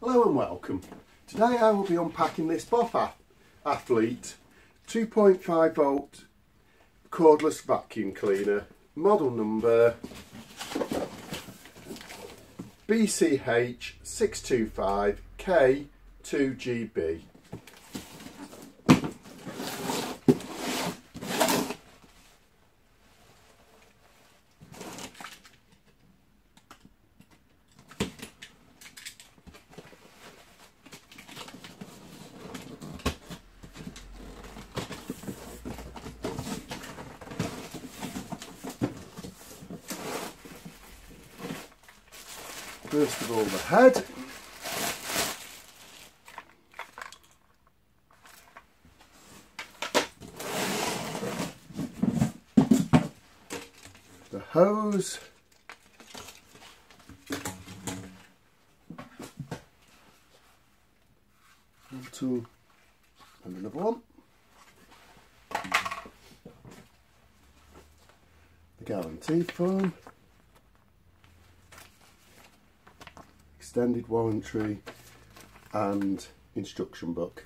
Hello and welcome. Today I will be unpacking this Bosch Athelt 2.5 volt cordless vacuum cleaner, model number BCH625K2GB. First of all, the head. The hose. One tool and another one. The guarantee form. Extended warranty and instruction book.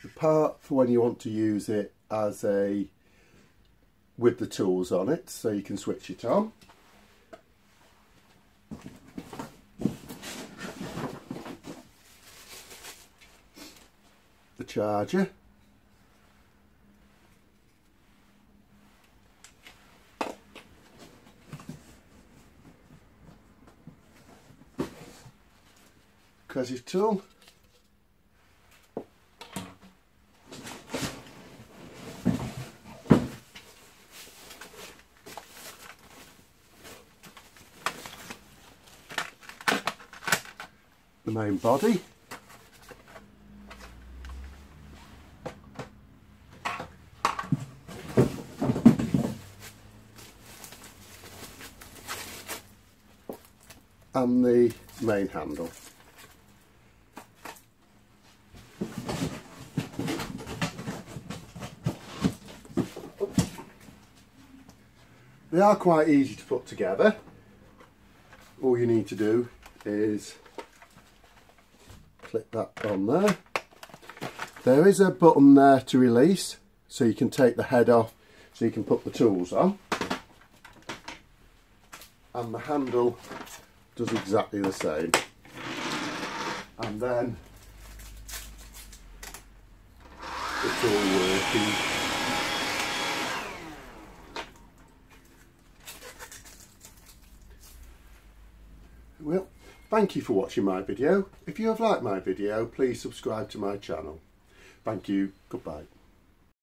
The part for when you want to use it as a with the tools on it, so you can switch it on. The charger, adhesive tool, the main body, and the main handle. They are quite easy to put together. All you need to do is click that on there. There is a button there to release, so you can take the head off so you can put the tools on. And the handle does exactly the same. And then it's all working. Well, thank you for watching my video. If you have liked my video, please subscribe to my channel. Thank you. Goodbye.